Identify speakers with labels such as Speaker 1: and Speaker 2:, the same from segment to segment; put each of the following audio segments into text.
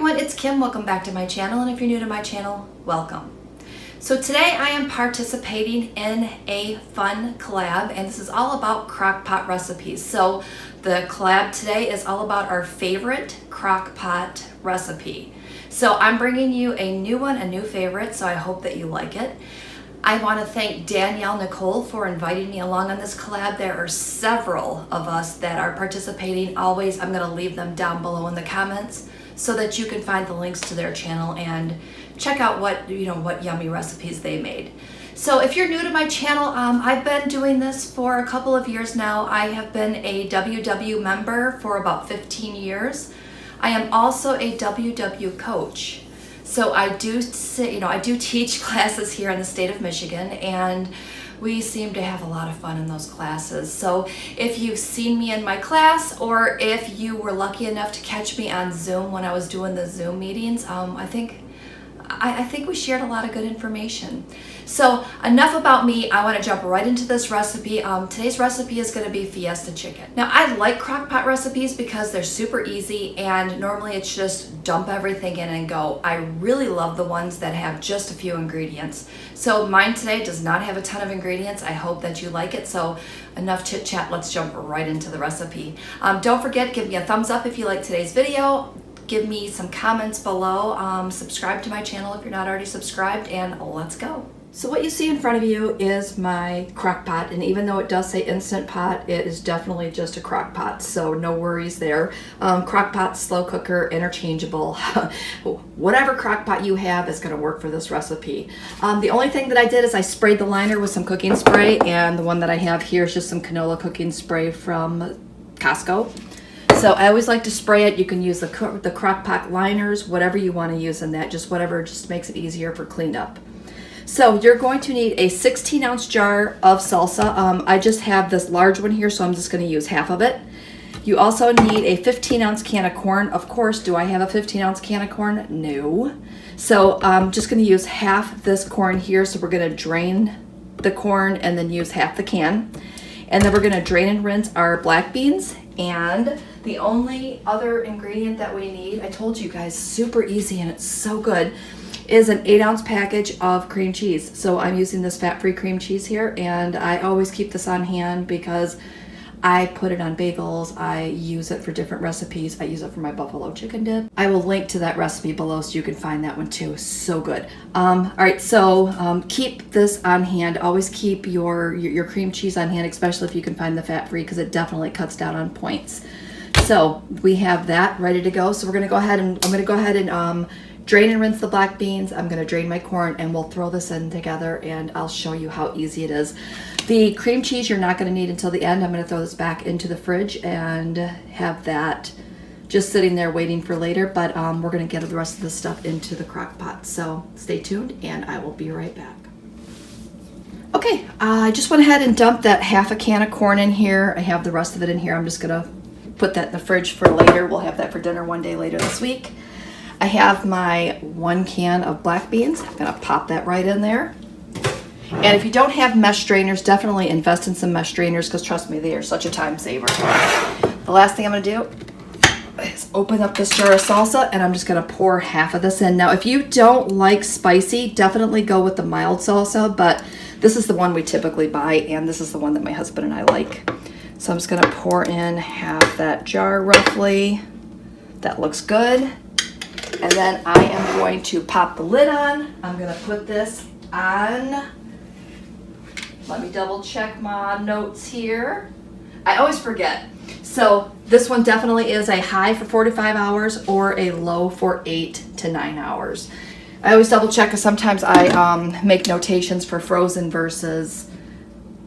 Speaker 1: everyone, it's Kim. Welcome back to my channel, and if you're new to my channel, welcome. So today I am participating in a fun collab, and this is all about Crockpot recipes. So the collab today is all about our favorite Crockpot recipe. So I'm bringing you a new one, a new favorite, so I hope that you like it. I want to thank Danielle Nicole for inviting me along on this collab. There are several of us that are participating. Always, I'm going to leave them down below in the comments so that you can find the links to their channel and check out what yummy recipes they made. So if you're new to my channel, I've been doing this for a couple of years now. I have been a WW member for about 15 years. I am also a WW coach. So I do teach classes here in the state of Michigan, and we seem to have a lot of fun in those classes. So if you've seen me in my class, or if you were lucky enough to catch me on Zoom when I was doing the Zoom meetings, I think we shared a lot of good information. So enough about me. I want to jump right into this recipe. Today's recipe is going to be Fiesta Chicken. Now, I like Crockpot recipes because they're super easy, and normally it's just dump everything in and go. I really love the ones that have just a few ingredients. So mine today does not have a ton of ingredients. I hope that you like it. So enough chit chat, let's jump right into the recipe. Don't forget, give me a thumbs up if you like today's video. Give me some comments below. Subscribe to my channel if you're not already subscribed, and let's go. So what you see in front of you is my crock pot, and even though it does say Instant Pot, it is definitely just a crock pot, so no worries there. Crock pot, slow cooker, interchangeable. Whatever crock pot you have is going to work for this recipe. The only thing that I did is I sprayed the liner with some cooking spray, and the one that I have here is just some canola cooking spray from Costco. So I always like to spray it. You can use the crock pot liners, whatever you want to use in that, just whatever just makes it easier for cleanup. So you're going to need a 16-ounce jar of salsa. I just have this large one here, so I'm just going to use half of it. You also need a 15-ounce can of corn. Of course, do I have a 15-ounce can of corn? No. So I'm just going to use half this corn here. So we're going to drain the corn and then use half the can. And then we're going to drain and rinse our black beans. And the only other ingredient that we need, I told you guys, super easy and it's so good, is an 8-ounce package of cream cheese. So I'm using this fat-free cream cheese here, and I always keep this on hand because I put it on bagels. I use it for different recipes. I use it for my buffalo chicken dip. I will link to that recipe below so you can find that one too. So good. All right, so keep this on hand. Always keep your cream cheese on hand, especially if you can find the fat-free, because it definitely cuts down on points. So we have that ready to go. So we're gonna go ahead and I'm gonna go ahead and drain and rinse the black beans. I'm gonna drain my corn, and we'll throw this in together, and I'll show you how easy it is. The cream cheese you're not gonna need until the end. I'm gonna throw this back into the fridge and have that just sitting there waiting for later, but we're gonna get the rest of this stuff into the crock pot. So stay tuned, and I will be right back. Okay, I just went ahead and dumped that half a can of corn in here. I have the rest of it in here. I'm just gonna put that in the fridge for later. We'll have that for dinner one day later this week. I have my 1 can of black beans. I'm gonna pop that right in there. And if you don't have mesh strainers, definitely invest in some mesh strainers, because trust me, they are such a time saver. The last thing I'm gonna do is open up this jar of salsa, and I'm just gonna pour half of this in. Now, if you don't like spicy, definitely go with the mild salsa, but this is the one we typically buy, and this is the one that my husband and I like. So I'm just gonna pour in half that jar roughly. That looks good. And then I am going to pop the lid on. I'm gonna put this on. Let me double check my notes here. I always forget. So this one definitely is a high for 4 to 5 hours or a low for 8 to 9 hours. I always double check because sometimes I make notations for frozen versus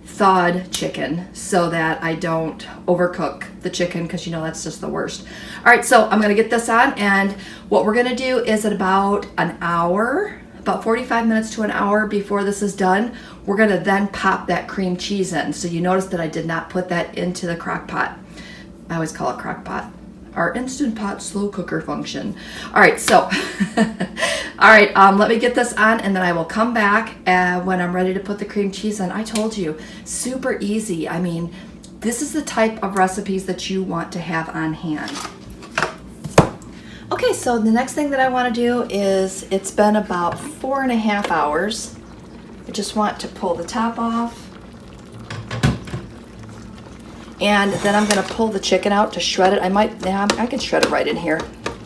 Speaker 1: thawed chicken so that I don't overcook the chicken, because you know that's just the worst. All right, so I'm gonna get this on, and what we're gonna do is at about an hour, about 45 minutes to an hour before this is done, we're gonna then pop that cream cheese in. So you notice that I did not put that into the crock pot. I always call it crock pot. Our Instant Pot slow cooker function. All right, so, all right, let me get this on, and then I will come back when I'm ready to put the cream cheese in. I told you, super easy. I mean, this is the type of recipes that you want to have on hand. Okay, so the next thing that I want to do is, it's been about 4.5 hours. I just want to pull the top off. And then I'm going to pull the chicken out to shred it. I can shred it right in here.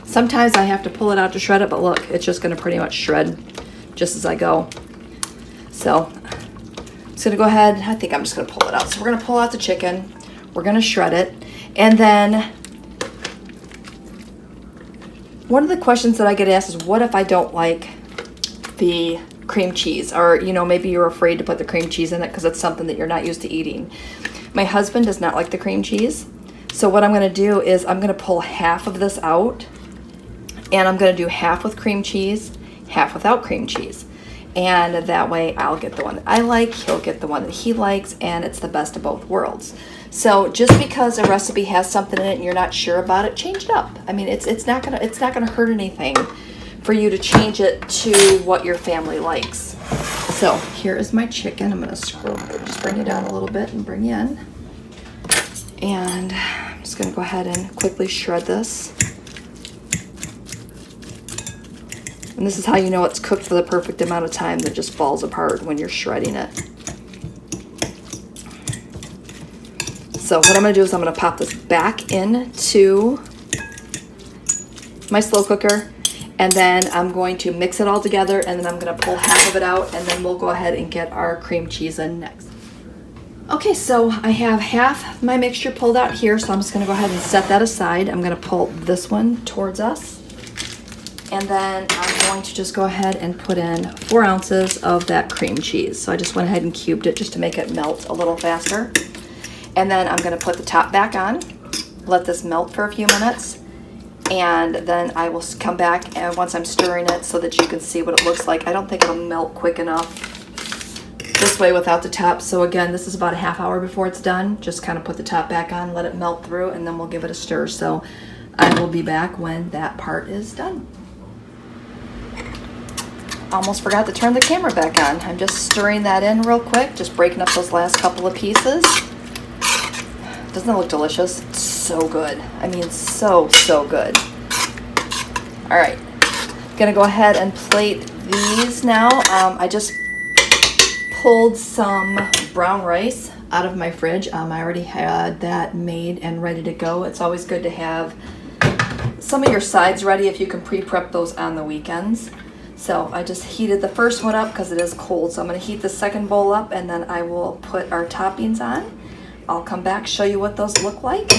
Speaker 1: Sometimes I have to pull it out to shred it, but look, it's just going to pretty much shred just as I go. So I'm just going to go ahead. I think I'm just going to pull it out. So we're going to pull out the chicken. We're going to shred it. And then one of the questions that I get asked is, what if I don't like the cream cheese? Or, you know, maybe you're afraid to put the cream cheese in it because it's something that you're not used to eating. My husband does not like the cream cheese. So what I'm going to do is I'm going to pull half of this out, and I'm going to do half with cream cheese, half without cream cheese. And that way I'll get the one that I like, he'll get the one that he likes, and it's the best of both worlds. So just because a recipe has something in it and you're not sure about it, change it up. I mean, it's not gonna hurt anything for you to change it to what your family likes. So here is my chicken. I'm gonna just bring it down a little bit and bring you in. And I'm just gonna go ahead and quickly shred this. And this is how you know it's cooked for the perfect amount of time that just falls apart when you're shredding it. So what I'm gonna do is I'm gonna pop this back into my slow cooker, and then I'm going to mix it all together, and then I'm gonna pull half of it out, and then we'll go ahead and get our cream cheese in next. Okay, so I have half my mixture pulled out here, so I'm just gonna go ahead and set that aside. I'm gonna pull this one towards us, and then I'm going to just go ahead and put in 4 ounces of that cream cheese. So I just went ahead and cubed it just to make it melt a little faster. And then I'm gonna put the top back on, let this melt for a few minutes, and then I will come back and once I'm stirring it so that you can see what it looks like. I don't think it'll melt quick enough this way without the top. So again, this is about a half hour before it's done. Just kind of put the top back on, let it melt through, and then we'll give it a stir. So I will be back when that part is done. Almost forgot to turn the camera back on. I'm just stirring that in real quick, just breaking up those last couple of pieces. Doesn't that look delicious? It's so good. I mean, so good. All right, gonna go ahead and plate these now. I just pulled some brown rice out of my fridge. I already had that made and ready to go. It's always good to have some of your sides ready if you can pre-prep those on the weekends. So I just heated the first one up because it is cold. So I'm gonna heat the second bowl up, and then I will put our toppings on. I'll come back, show you what those look like.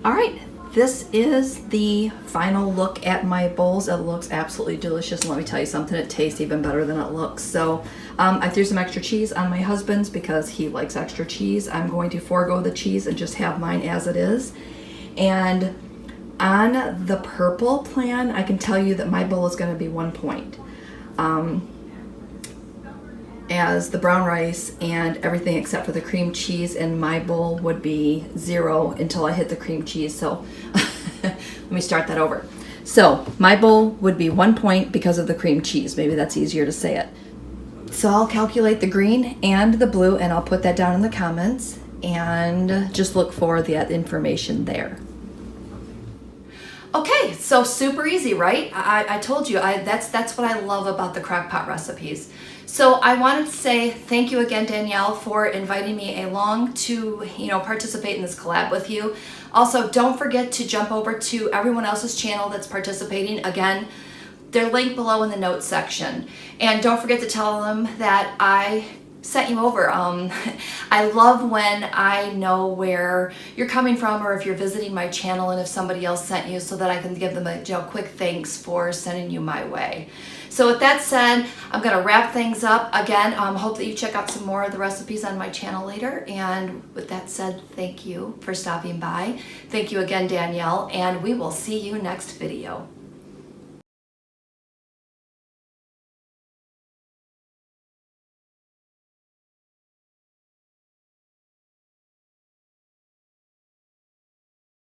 Speaker 1: All right, this is the final look at my bowls. It looks absolutely delicious. And let me tell you something, it tastes even better than it looks. So I threw some extra cheese on my husband's because he likes extra cheese. I'm going to forego the cheese and just have mine as it is. And on the purple plan, I can tell you that my bowl is gonna be 1 point. As the brown rice and everything except for the cream cheese in my bowl would be 0 until I hit the cream cheese. So let me start that over. So my bowl would be 1 point because of the cream cheese. Maybe that's easier to say it. So I'll calculate the green and the blue, and I'll put that down in the comments, and just look for that information there. Okay, so super easy, right? I told you, that's what I love about the Crockpot recipes. So I wanted to say thank you again, Danielle, for inviting me along to, participate in this collab with you. Also, don't forget to jump over to everyone else's channel that's participating. Again, they're linked below in the notes section. And don't forget to tell them that I sent you over. I love when I know where you're coming from, or if you're visiting my channel and if somebody else sent you, so that I can give them a quick thanks for sending you my way. So with that said, I'm gonna wrap things up. Again, hope that you check out some more of the recipes on my channel later. And with that said, thank you for stopping by. Thank you again, Danielle, and we will see you next video.